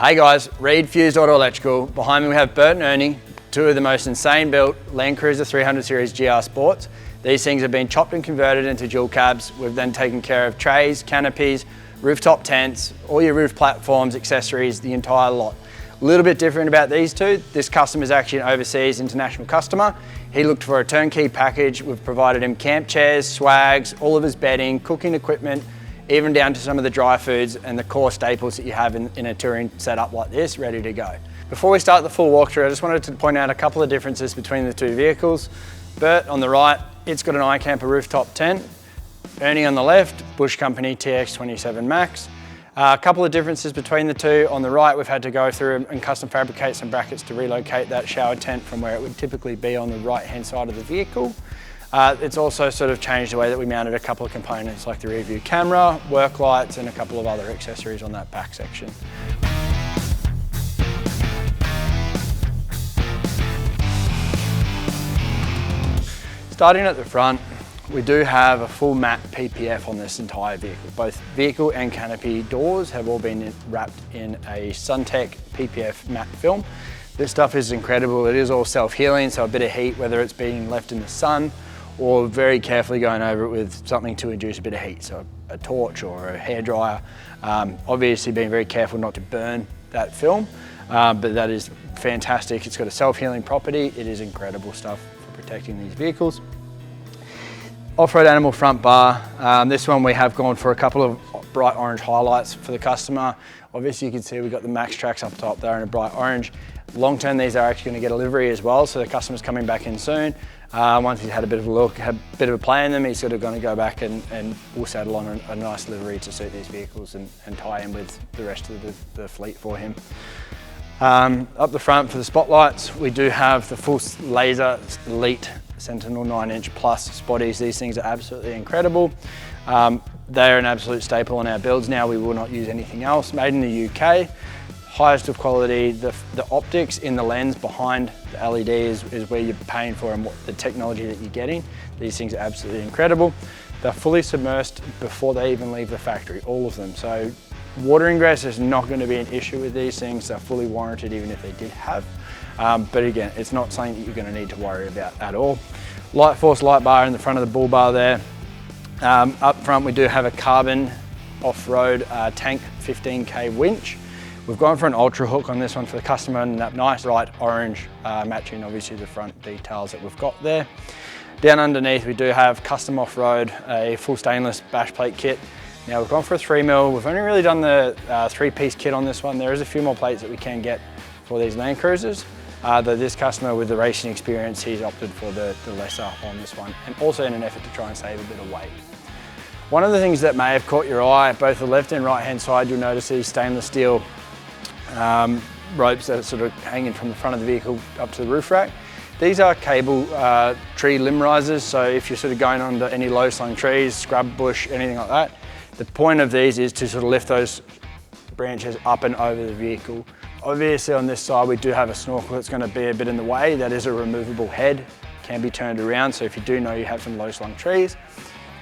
Hey guys, Reed Fused Auto Electrical. Behind me we have Bert and Ernie, two of the most insane built Land Cruiser 300 Series GR Sports. These things have been chopped and converted into dual cabs. We've then taken care of trays, canopies, rooftop tents, all your roof platforms, accessories, the entire lot. A little bit different about these two. This customer is actually an overseas international customer. He looked for a turnkey package. We've provided him camp chairs, swags, all of his bedding, cooking equipment, even down to some of the dry foods and the core staples that you have in a touring setup like this, ready to go. Before we start the full walkthrough, I just wanted to point out a couple of differences between the two vehicles. Bert on the right, it's got an iCamper rooftop tent. Ernie on the left, Bush Company TX27 Max. A couple of differences between the two. On the right, we've had to go through and custom fabricate some brackets to relocate that shower tent from where it would typically be on the right-hand side of the vehicle. It's also sort of changed the way that we mounted a couple of components like the rear view camera, work lights, and a couple of other accessories on that back section. Starting at the front, we do have a full matte PPF on this entire vehicle. Both vehicle and canopy doors have all been wrapped in a SunTech PPF matte film. This stuff is incredible. It is all self-healing, so a bit of heat, whether it's being left in the sun or very carefully going over it with something to induce a bit of heat, so a torch or a hairdryer. Obviously being very careful not to burn that film, but that is fantastic. It's got a self-healing property. It is incredible stuff for protecting these vehicles. Off-road animal front bar. This one we have gone for a couple of bright orange highlights for the customer. Obviously you can see we've got the Max tracks up top there in a bright orange. Long term, these are actually going to get a livery as well, so the customer's coming back in soon. Once he's had a bit of a look, had a bit of a play in them, he's sort of going to go back and we'll settle on a nice livery to suit these vehicles and tie in with the rest of the fleet for him. Up the front for the spotlights, we do have the full laser Elite Sentinel 9" plus spotties. These things are absolutely incredible. They're an absolute staple on our builds now. We will not use anything else. Made in the UK, highest of quality. The optics in the lens behind the LED is where you're paying for and what the technology that you're getting. These things are absolutely incredible. They're fully submersed before they even leave the factory, all of them. So water ingress is not going to be an issue with these things. They're fully warranted even if they did have. But again, it's not something that you're going to need to worry about at all. Light Force light bar in the front of the bull bar there. Up front we do have a carbon off-road tank 15K winch. We've gone for an ultra hook on this one for the customer and that nice bright orange matching obviously the front details that we've got there. Down underneath we do have custom off-road, a full stainless bash plate kit. Now we've gone for a 3mm. We've only really done the 3-piece kit on this one. There is a few more plates that we can get for these Land Cruisers. Though this customer with the racing experience, he's opted for the lesser on this one, and also in an effort to try and save a bit of weight. One of the things that may have caught your eye, both the left and right hand side, you'll notice these stainless steel ropes that are sort of hanging from the front of the vehicle up to the roof rack. These are cable tree limb risers, so if you're sort of going under any low slung trees, scrub bush, anything like that, the point of these is to sort of lift those branches up and over the vehicle. Obviously on this side we do have a snorkel that's going to be a bit in the way. That is a removable head, can be turned around, so if you do know you have some low slung trees,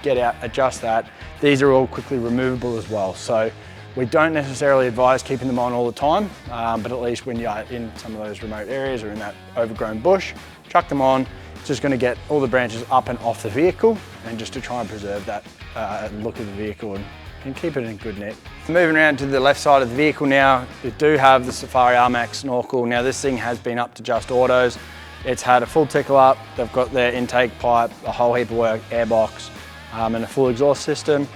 get out, adjust that. These are all quickly removable as well, so we don't necessarily advise keeping them on all the time, but at least when you're in some of those remote areas or in that overgrown bush, chuck them on. It's just going to get all the branches up and off the vehicle, and just to try and preserve that look of the vehicle and keep it in good nick. Moving around to the left side of the vehicle now, we do have the Safari R-Max snorkel. Now this thing has been up to just autos. It's had a full tickle up, they've got their intake pipe, a whole heap of work, airbox, and a full exhaust system.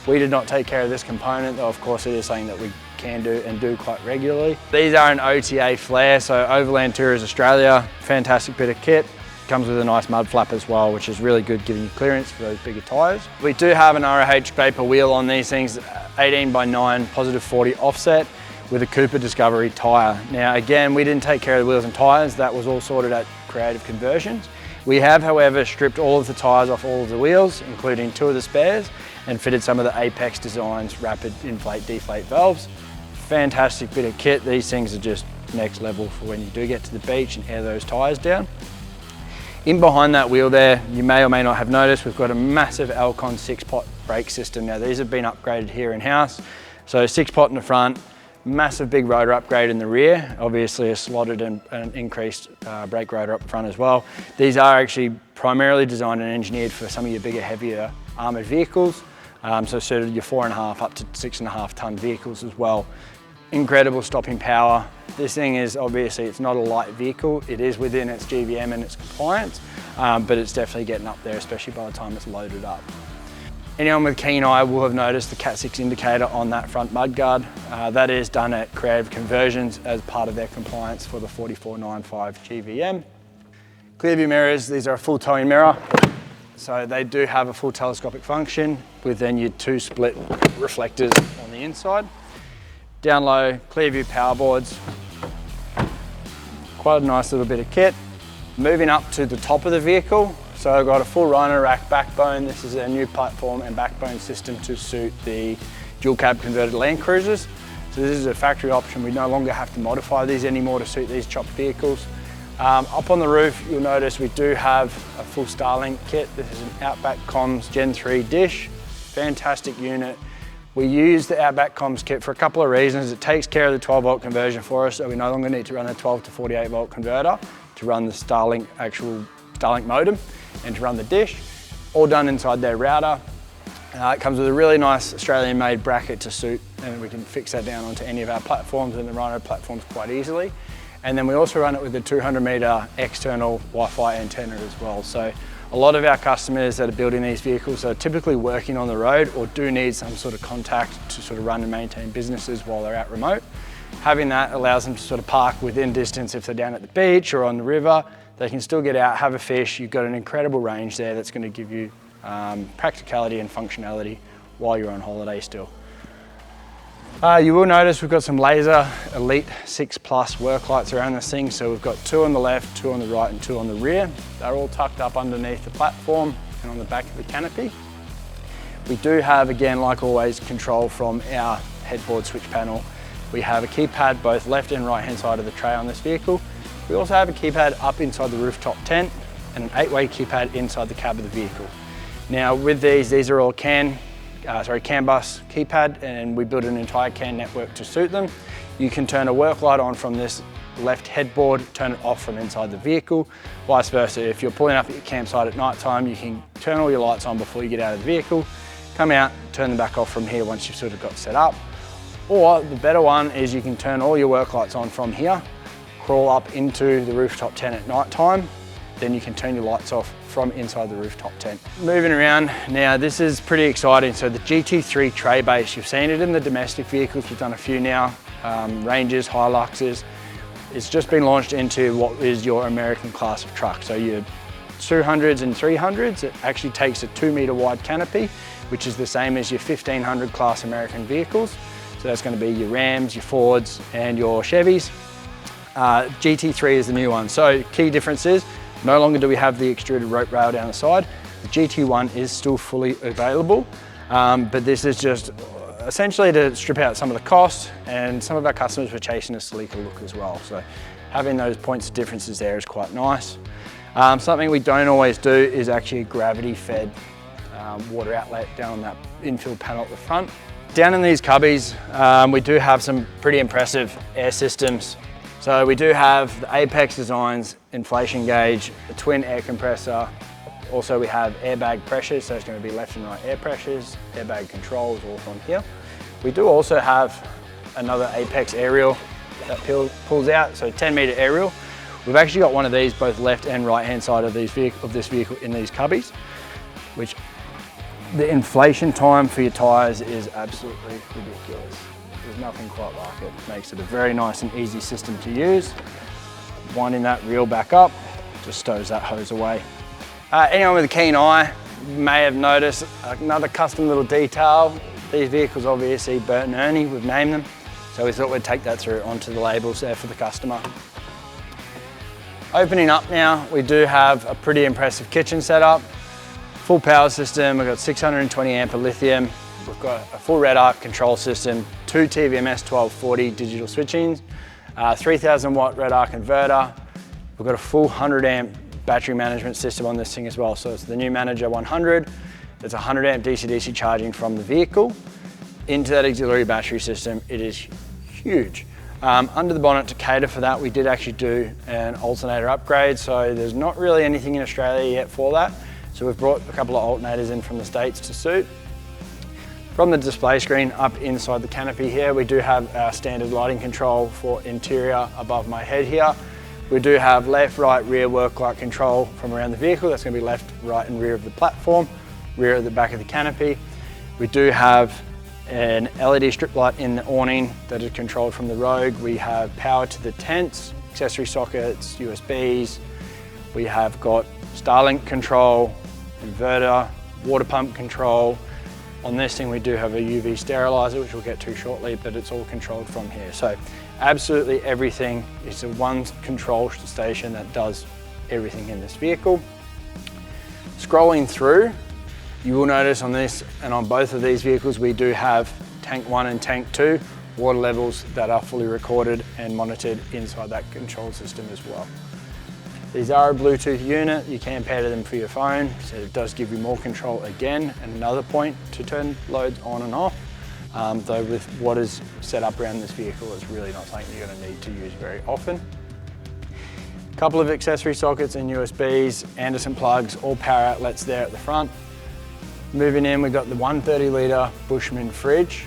We did not take care of this component, though of course it is something that we can do and do quite regularly. These are an OTA flare, so Overland Tours Australia, fantastic bit of kit. Comes with a nice mud flap as well, which is really good, giving you clearance for those bigger tyres. We do have an ROH Vapor wheel on these things, 18x9 positive 40 offset with a Cooper Discovery tyre. Now again, we didn't take care of the wheels and tyres, that was all sorted at Creative Conversions. We have, however, stripped all of the tyres off all of the wheels, including 2 of the spares, and fitted some of the Apex Designs rapid inflate deflate valves. Fantastic bit of kit. These things are just next level for when you do get to the beach and air those tyres down. In behind that wheel there, you may or may not have noticed, we've got a massive Alcon 6-pot brake system. Now these have been upgraded here in-house. So 6-pot in the front, Massive big rotor upgrade in the rear, obviously a slotted and increased brake rotor up front as well. These are actually primarily designed and engineered for some of your bigger, heavier armoured vehicles. So suited your 4.5 up to 6.5 ton vehicles as well. Incredible stopping power. This thing is obviously, it's not a light vehicle. It is within its GVM and its compliance, but it's definitely getting up there, especially by the time it's loaded up. Anyone with a keen eye will have noticed the Cat 6 indicator on that front mudguard. That is done at Creative Conversions as part of their compliance for the 4495 GVM. Clear view mirrors, these are a full towing mirror. So they do have a full telescopic function with then your 2 split reflectors on the inside. Down low, clear view power boards. Quite a nice little bit of kit. Moving up to the top of the vehicle. So I've got a full Rhino rack backbone. This is a new platform and backbone system to suit the dual cab converted Land Cruisers. So this is a factory option. We no longer have to modify these anymore to suit these chopped vehicles. Up on the roof, you'll notice we do have a full Starlink kit. This is an Outback Comms Gen 3 dish. Fantastic unit. We use the Outback Comms kit for a couple of reasons. It takes care of the 12 volt conversion for us, so we no longer need to run a 12 to 48 volt converter to run the actual Starlink modem and to run the dish. All done inside their router. It comes with a really nice Australian made bracket to suit, and we can fix that down onto any of our platforms and the Rhino platforms quite easily. And then we also run it with a 200 metre external Wi-Fi antenna as well. So a lot of our customers that are building these vehicles are typically working on the road or do need some sort of contact to sort of run and maintain businesses while they're out remote. Having that allows them to sort of park within distance if they're down at the beach or on the river. They can still get out, have a fish. You've got an incredible range there that's going to give you practicality and functionality while you're on holiday still. You will notice we've got some laser Elite 6 Plus work lights around this thing. So we've got 2 on the left, 2 on the right and 2 on the rear. They're all tucked up underneath the platform and on the back of the canopy. We do have, again, like always, control from our headboard switch panel. We have a keypad both left and right hand side of the tray on this vehicle. We also have a keypad up inside the rooftop tent and an 8-way keypad inside the cab of the vehicle. Now with these are all CAN bus keypad, and we built an entire CAN network to suit them. You can turn a work light on from this left headboard, turn it off from inside the vehicle. Vice versa, if you're pulling up at your campsite at night time, you can turn all your lights on before you get out of the vehicle, come out, turn them back off from here once you've sort of got set up. Or the better one is you can turn all your work lights on from here, crawl up into the rooftop tent at night time, then you can turn your lights off from inside the rooftop tent. Moving around, now this is pretty exciting. So the GT3 tray base, you've seen it in the domestic vehicles, we've done a few now, Rangers, Hiluxes. It's just been launched into what is your American class of truck. So your 200s and 300s, it actually takes a 2-meter wide canopy, which is the same as your 1500 class American vehicles. So that's going to be your Rams, your Fords and your Chevys. GT3 is the new one. So key difference is, no longer do we have the extruded rope rail down the side. The GT1 is still fully available, but this is just essentially to strip out some of the cost, and some of our customers were chasing a sleeker look as well. So having those points of differences there is quite nice. Something we don't always do is actually a gravity fed water outlet down on that infill panel at the front. Down in these cubbies, we do have some pretty impressive air systems. So we do have the Apex Designs inflation gauge, a twin air compressor. Also we have airbag pressures, so it's going to be left and right air pressures, airbag controls all from here. We do also have another Apex aerial that pulls out, so 10-meter aerial. We've actually got one of these both left and right hand side of this vehicle in these cubbies, which the inflation time for your tyres is absolutely ridiculous. There's nothing quite like it. Makes it a very nice and easy system to use. Winding that reel back up, just stows that hose away. Anyone with a keen eye may have noticed another custom little detail. These vehicles obviously Bert and Ernie, we've named them. So we thought we'd take that through onto the labels there for the customer. Opening up now, we do have a pretty impressive kitchen setup. Full power system, we've got 620 amp of lithium. We've got a full red arc control system, 2 TVMS 1240 digital switchings, 3000 watt red arc inverter. We've got a full 100 amp battery management system on this thing as well. So it's the new Manager 100. There's 100 amp DC-DC charging from the vehicle into that auxiliary battery system. It is huge. Under the bonnet, to cater for that, we did actually do an alternator upgrade, so there's not really anything in Australia yet for that. So we've brought a couple of alternators in from the States to suit. From the display screen up inside the canopy here, we do have our standard lighting control for interior above my head here. We do have left, right, rear work light control from around the vehicle. That's going to be left, right and rear of the platform, rear of the back of the canopy. We do have an LED strip light in the awning that is controlled from the Rogue. We have power to the tents, accessory sockets, USBs. We have got Starlink control, inverter, water pump control. On this thing we do have a UV sterilizer, which we'll get to shortly, but it's all controlled from here. So absolutely everything is a one control station that does everything in this vehicle. Scrolling through, you will notice on this and on both of these vehicles, we do have tank 1 and tank 2 water levels that are fully recorded and monitored inside that control system as well. These are a Bluetooth unit. You can pair to them for your phone, so it does give you more control again, and another point to turn loads on and off. Though with what is set up around this vehicle, it's really not something you're going to need to use very often. A couple of accessory sockets and USBs, Anderson plugs, all power outlets there at the front. Moving in, we've got the 130 litre Bushman fridge.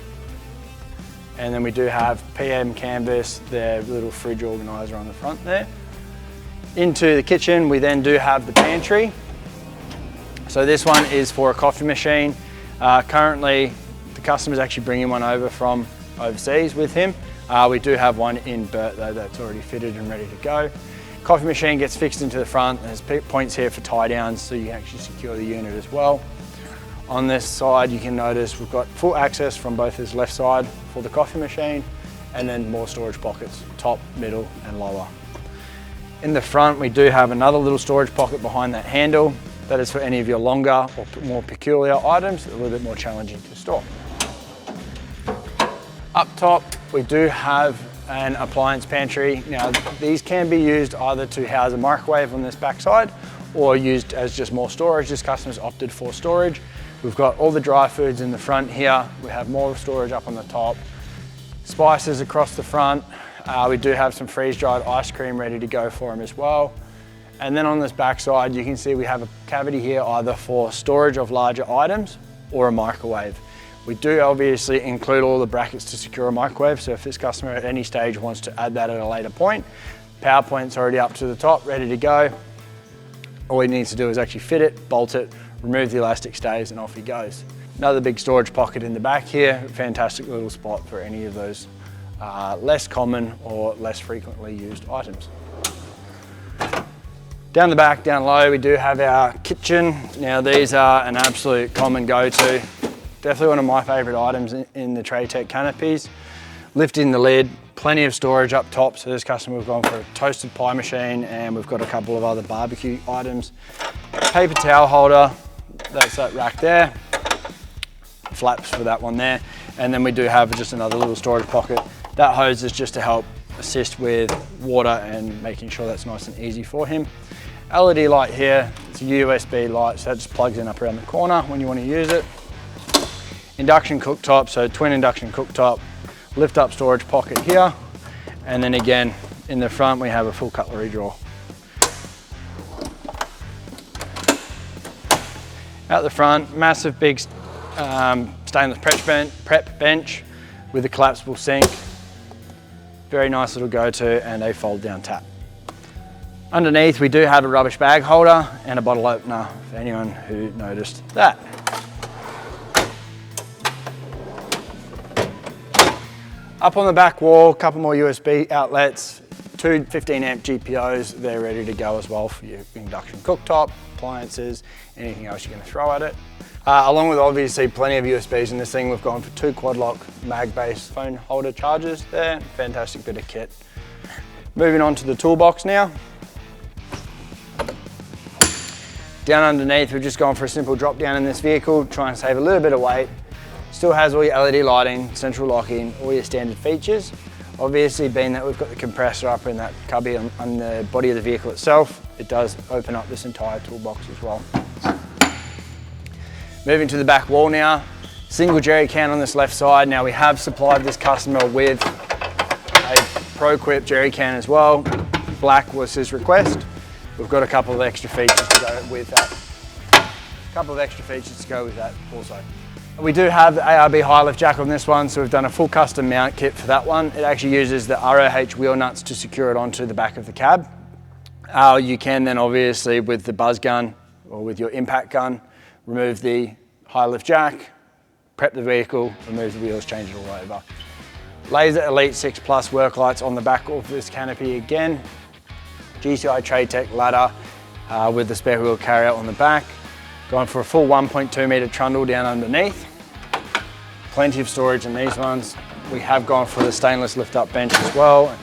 And then we do have PM Canvas, their little fridge organiser on the front there. Into the kitchen, we then do have the pantry. So this one is for a coffee machine. Currently, the customer's actually bringing one over from overseas with him. We do have one in Burt though that's already fitted and ready to go. Coffee machine gets fixed into the front. There's points here for tie downs so you can actually secure the unit as well. On this side, you can notice we've got full access from both his left side for the coffee machine, and then more storage pockets, top, middle, and lower. In the front, we do have another little storage pocket behind that handle. That is for any of your longer or more peculiar items, a little bit more challenging to store. Up top, we do have an appliance pantry. Now, these can be used either to house a microwave on this backside or used as just more storage. This customer's opted for storage. We've got all the dry foods in the front here. We have more storage up on the top. Spices across the front. We do have some freeze-dried ice cream ready to go for him as well. And then on this back side, you can see we have a cavity here either for storage of larger items or a microwave. We do obviously include all the brackets to secure a microwave, so if this customer at any stage wants to add that at a later point, power point's already up to the top, ready to go. All he needs to do is actually fit it, bolt it, remove the elastic stays, and off he goes. Another big storage pocket in the back here, fantastic little spot for any of those less common or less frequently used items. Down the back, down low, we do have our kitchen. Now these are an absolute common go-to. Definitely one of my favorite items in the Tradetech canopies. Lifting the lid, plenty of storage up top. So this customer, we've gone for a toasted pie machine, and we've got a couple of other barbecue items. Paper towel holder, that's that rack there. Flaps for that one there. And then we do have just another little storage pocket. That hose is just to help assist with water and making sure that's nice and easy for him. LED light here, it's a USB light, so that just plugs in up around the corner when you want to use it. Induction cooktop, so twin induction cooktop, lift up storage pocket here. And then again, in the front, we have a full cutlery drawer. Out the front, massive big stainless prep bench with a collapsible sink. Very nice little go-to, and a fold down tap. Underneath, we do have a rubbish bag holder and a bottle opener for anyone who noticed that. Up on the back wall, a couple more USB outlets, two 15 amp GPOs, they're ready to go as well for your induction cooktop, appliances, anything else you're going to throw at it. Along with obviously plenty of USBs in this thing, we've gone for two quad lock mag-based phone holder chargers there, fantastic bit of kit. Moving on to the toolbox now. Down underneath, we've just gone for a simple drop down in this vehicle, try and save a little bit of weight. Still has all your LED lighting, central locking, all your standard features. Obviously, being that we've got the compressor up in that cubby on the body of the vehicle itself, it does open up this entire toolbox as well. Moving to the back wall now, single jerry can on this left side. Now we have supplied this customer with Pro Quip jerry can as well. Black was his request. We've got a couple of extra features to go with that. Also. We do have the ARB high lift jack on this one, so we've done a full custom mount kit for that one. It actually uses the ROH wheel nuts to secure it onto the back of the cab. You can then obviously with the buzz gun or with your impact gun, remove the high lift jack, prep the vehicle, remove the wheels, change it all over. Laser Elite 6 Plus work lights on the back of this Canopy again. GCI Trade Tech ladder with the spare wheel carryout on the back. Going for a full 1.2 metre trundle down underneath. Plenty of storage in these ones. We have gone for the stainless lift up bench as well.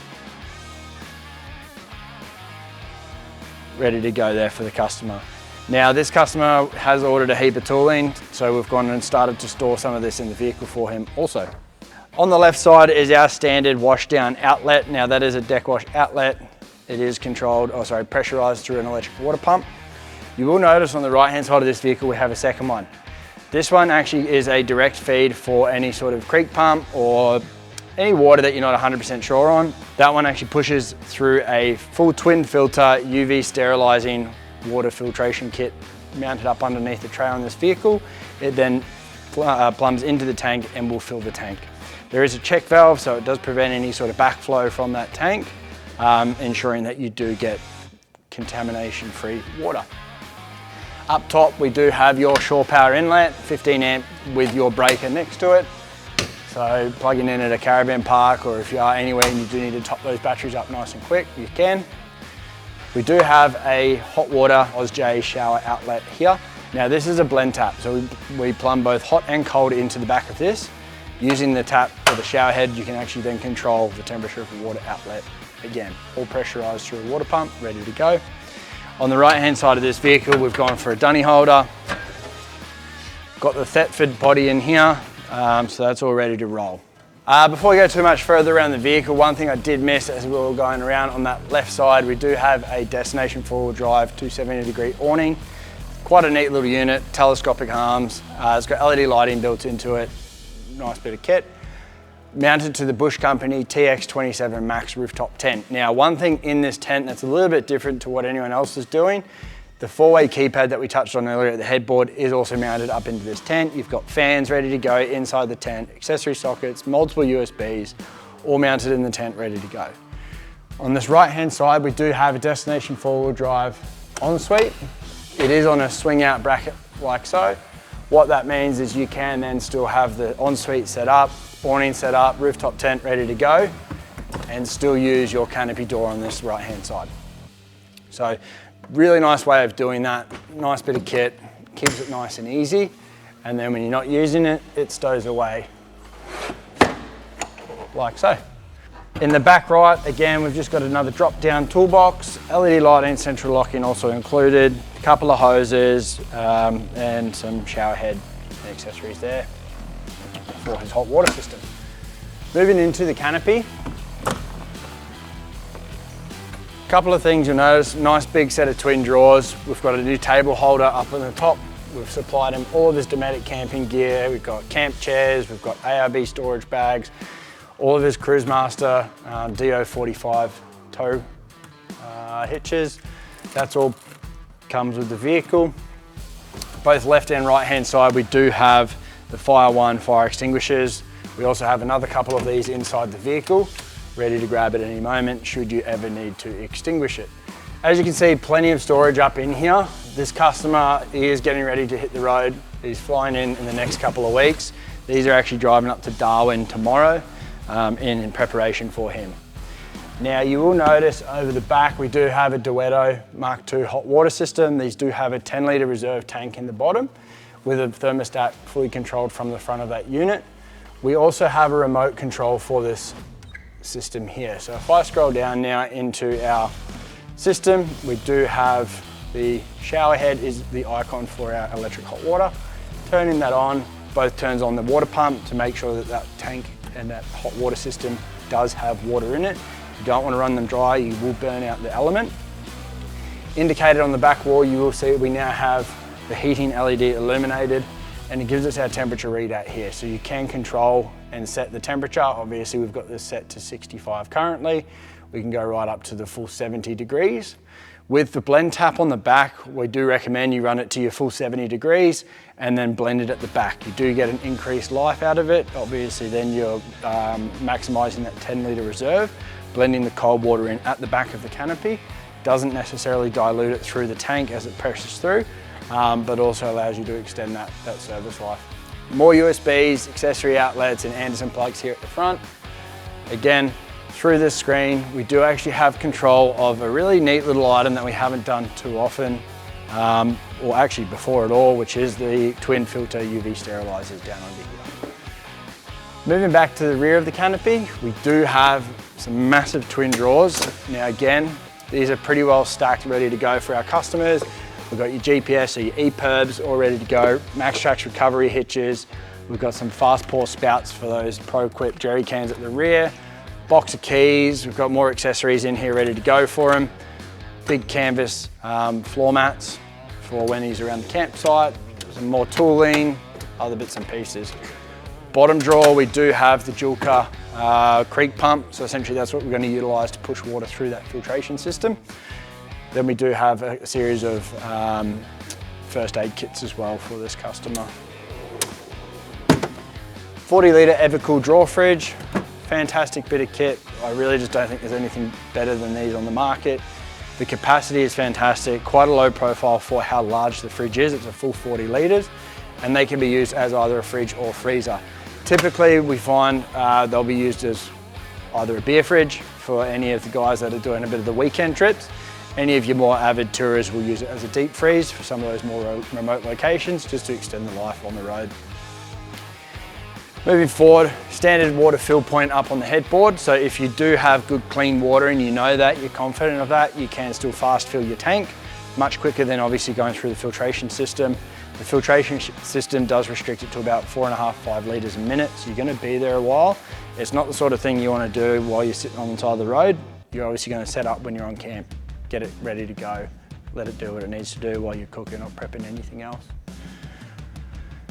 Ready to go there for the customer. Now this customer has ordered a heap of tooling, so we've gone and started to store some of this in the vehicle for him also. On the left side is our standard wash down outlet. Now that is a deck wash outlet. It is pressurized through an electric water pump. You will notice on the right hand side of this vehicle we have a second one. This one actually is a direct feed for any sort of creek pump or any water that you're not 100% sure on. That one actually pushes through a full twin filter UV sterilizing water filtration kit mounted up underneath the tray on this vehicle. It then plumbs into the tank and will fill the tank. There is a check valve, so it does prevent any sort of backflow from that tank, ensuring that you do get contamination-free water. Up top, we do have your shore power inlet, 15 amp with your breaker next to it. So plugging in at a caravan park, or if you are anywhere and you do need to top those batteries up nice and quick, you can. We do have a hot water OzJ shower outlet here. Now this is a blend tap, so we plumb both hot and cold into the back of this. Using the tap or the shower head, you can actually then control the temperature of the water outlet. Again, all pressurized through a water pump, ready to go. On the right hand side of this vehicle, we've gone for a dunny holder. Got the Thetford body in here, so that's all ready to roll. Before we go too much further around the vehicle, one thing I did miss as we were going around on that left side, we do have a destination four-wheel drive 270-degree awning. Quite a neat little unit, telescopic arms. It's got LED lighting built into it. Nice bit of kit. Mounted to the Bush Company TX27 Max rooftop tent. Now, one thing in this tent that's a little bit different to what anyone else is doing, the four-way keypad that we touched on earlier at the headboard is also mounted up into this tent. You've got fans ready to go inside the tent, accessory sockets, multiple USBs, all mounted in the tent, ready to go. On this right-hand side, we do have a destination four-wheel drive ensuite. It is on a swing-out bracket like so. What that means is you can then still have the ensuite set up, awning set up, rooftop tent ready to go, and still use your canopy door on this right-hand side. So really nice way of doing that. Nice bit of kit, keeps it nice and easy. And then when you're not using it, it stows away like so. In the back right, again, we've just got another drop-down toolbox, LED lighting, central locking also included, a couple of hoses, and some shower head accessories there for his hot water system. Moving into the canopy. Couple of things you'll notice, nice big set of twin drawers. We've got a new table holder up on the top. We've supplied him all of his Dometic camping gear. We've got camp chairs, we've got ARB storage bags, all of his Cruisemaster DO45 tow hitches. That's all comes with the vehicle. Both left and right hand side, we do have the Fire One fire extinguishers. We also have another couple of these inside the vehicle, ready to grab at any moment should you ever need to extinguish it. As you can see, plenty of storage up in here. This customer is getting ready to hit the road. He's flying in the next couple of weeks. These are actually driving up to Darwin tomorrow in preparation for him. Now you will notice over the back we do have a Duetto Mark II hot water system. These do have a 10-litre reserve tank in the bottom with a thermostat fully controlled from the front of that unit. We also have a remote control for this system here. So if I scroll down now into our system, we do have the shower head is the icon for our electric hot water. Turning that on, both turns on the water pump to make sure that that tank and that hot water system does have water in it. If you don't want to run them dry, you will burn out the element. Indicated on the back wall, you will see we now have the heating LED illuminated and it gives us our temperature readout here. So you can control and set the temperature. Obviously we've got this set to 65 currently. We can go right up to the full 70 degrees. With the blend tap on the back, we do recommend you run it to your full 70 degrees and then blend it at the back. You do get an increased life out of it. Obviously then you're maximizing that 10-litre reserve, blending the cold water in at the back of the canopy. Doesn't necessarily dilute it through the tank as it presses through, but also allows you to extend that service life. More USBs, accessory outlets and Anderson plugs here at the front. Again, through this screen, we do actually have control of a really neat little item that we haven't done too often, or actually before at all, which is the twin filter UV sterilizers down under here. Moving back to the rear of the canopy, we do have some massive twin drawers. Now again, these are pretty well stacked, ready to go for our customers. We've got your GPS or your EPIRBs all ready to go, max trax recovery hitches. We've got some fast pour spouts for those Pro-Quip jerry cans at the rear. Box of keys, we've got more accessories in here ready to go for them. Big canvas floor mats for when he's around the campsite. Some more tooling, other bits and pieces. Bottom drawer, we do have the Julka creek pump. So essentially that's what we're going to utilize to push water through that filtration system. Then we do have a series of first aid kits as well for this customer. 40-litre Evercool drawer fridge. Fantastic bit of kit. I really just don't think there's anything better than these on the market. The capacity is fantastic, quite a low profile for how large the fridge is. It's a full 40 litres and they can be used as either a fridge or freezer. Typically we find they'll be used as either a beer fridge for any of the guys that are doing a bit of the weekend trips. Any of your more avid tourists will use it as a deep freeze for some of those more remote locations just to extend the life on the road. Moving forward, standard water fill point up on the headboard. So if you do have good clean water and you know that, you're confident of that, you can still fast fill your tank, much quicker than obviously going through the filtration system. The filtration system does restrict it to about 4.5, 5 litres a minute, so you're gonna be there a while. It's not the sort of thing you wanna do while you're sitting on the side of the road. You're obviously gonna set up when you're on camp, get it ready to go, let it do what it needs to do while you're cooking or prepping anything else.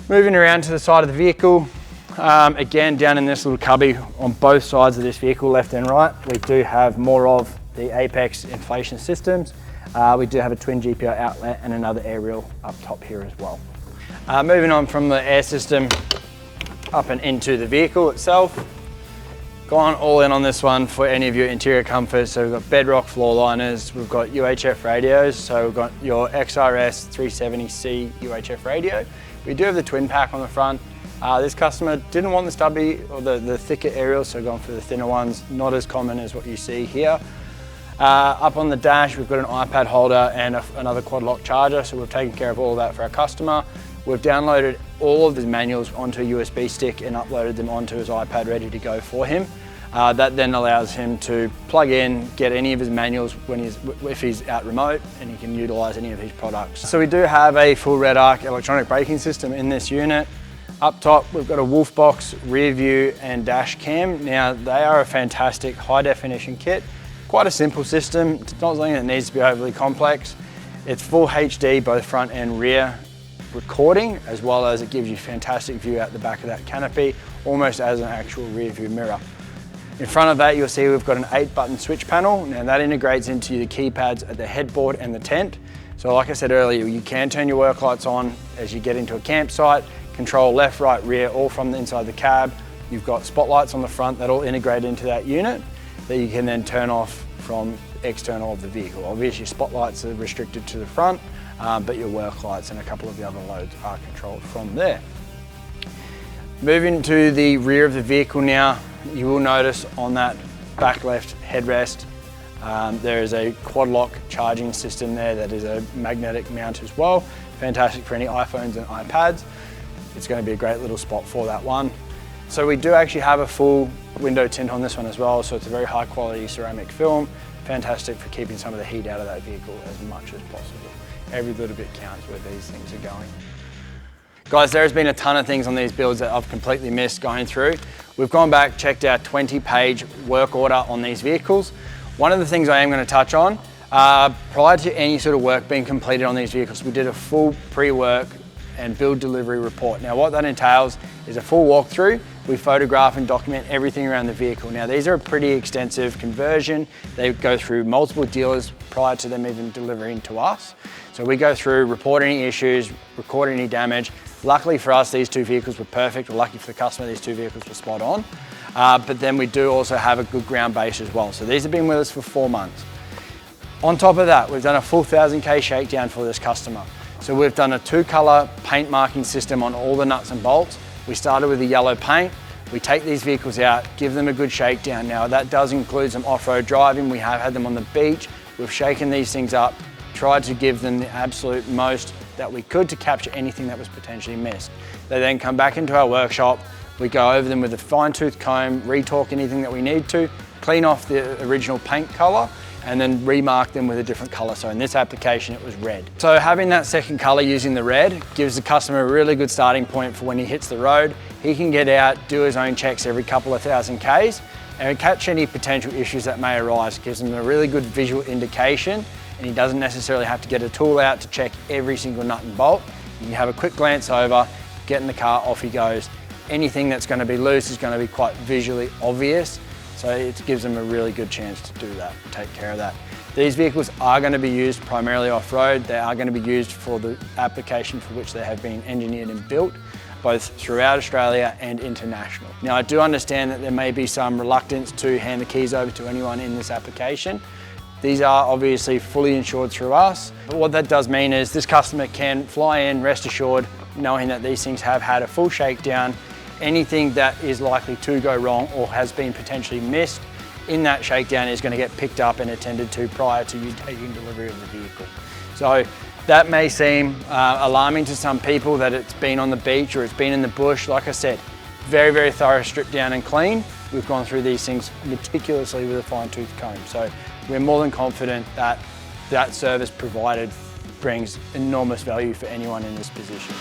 Moving around to the side of the vehicle, again, down in this little cubby on both sides of this vehicle, left and right, we do have more of the Apex inflation systems. We do have a twin GPI outlet and another aerial up top here as well. Moving on from the air system up and into the vehicle itself. Gone all in on this one for any of your interior comfort. So we've got bedrock floor liners, we've got UHF radios. So we've got your XRS 370C UHF radio. We do have the twin pack on the front. This customer didn't want the stubby or the thicker aerials, so gone for the thinner ones. Not as common as what you see here. Up on the dash, we've got an iPad holder and another quad lock charger, so we've taken care of all of that for our customer. We've downloaded all of his manuals onto a USB stick and uploaded them onto his iPad ready to go for him. That then allows him to plug in, get any of his manuals if he's out remote, and he can utilize any of his products. So we do have a full Red Arc electronic braking system in this unit. Up top, we've got a wolf box, rear view and dash cam. Now, they are a fantastic high definition kit. Quite a simple system. It's not something that needs to be overly complex. It's full HD, both front and rear recording, as well as it gives you fantastic view out the back of that canopy, almost as an actual rear view mirror. In front of that, you'll see we've got an 8-button switch panel. Now that integrates into the keypads at the headboard and the tent. So like I said earlier, you can turn your work lights on as you get into a campsite, control left, right, rear, all from the inside the cab. You've got spotlights on the front that all integrate into that unit that you can then turn off from external of the vehicle. Obviously, spotlights are restricted to the front, but your work lights and a couple of the other loads are controlled from there. Moving to the rear of the vehicle now, you will notice on that back left headrest, there is a quad lock charging system there that is a magnetic mount as well. Fantastic for any iPhones and iPads. It's going to be a great little spot for that one. So we do actually have a full window tint on this one as well, so it's a very high quality ceramic film. Fantastic for keeping some of the heat out of that vehicle as much as possible. Every little bit counts where these things are going. Guys, there's been a ton of things on these builds that I've completely missed going through. We've gone back, checked our 20-page work order on these vehicles. One of the things I am going to touch on, prior to any sort of work being completed on these vehicles, we did a full pre-work and build delivery report. Now what that entails is a full walkthrough. We photograph and document everything around the vehicle. Now these are a pretty extensive conversion. They go through multiple dealers prior to them even delivering to us. So we go through, report any issues, record any damage. Luckily for us, these two vehicles were perfect. We're lucky for the customer, these two vehicles were spot on. But then we do also have a good ground base as well. So these have been with us for 4 months. On top of that, we've done a full 1000K shakedown for this customer. So we've done a 2-color paint marking system on all the nuts and bolts. We started with the yellow paint. We take these vehicles out, give them a good shakedown. Now that does include some off-road driving. We have had them on the beach. We've shaken these things up, tried to give them the absolute most that we could to capture anything that was potentially missed. They then come back into our workshop. We go over them with a fine-tooth comb, retorque anything that we need to, clean off the original paint color, and then remark them with a different color. So in this application, it was red. So having that second color using the red gives the customer a really good starting point for when he hits the road. He can get out, do his own checks every couple of 1000 Ks, and catch any potential issues that may arise. It gives him a really good visual indication, and he doesn't necessarily have to get a tool out to check every single nut and bolt. You can have a quick glance over, get in the car, off he goes. Anything that's going to be loose is going to be quite visually obvious. So it gives them a really good chance to do that, take care of that. These vehicles are going to be used primarily off-road. They are going to be used for the application for which they have been engineered and built, both throughout Australia and international. Now I do understand that there may be some reluctance to hand the keys over to anyone in this application. These are obviously fully insured through us. But what that does mean is this customer can fly in, rest assured, knowing that these things have had a full shakedown. Anything that is likely to go wrong or has been potentially missed in that shakedown is going to get picked up and attended to prior to you taking delivery of the vehicle. So that may seem alarming to some people that it's been on the beach or it's been in the bush. Like I said, very, very thorough, stripped down and clean. We've gone through these things meticulously with a fine-tooth comb. So we're more than confident that that service provided brings enormous value for anyone in this position.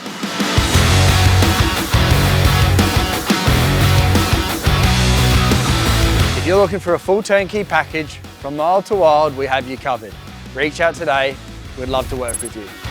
If you're looking for a full turnkey package from Mild to Wild, we have you covered. Reach out today, we'd love to work with you.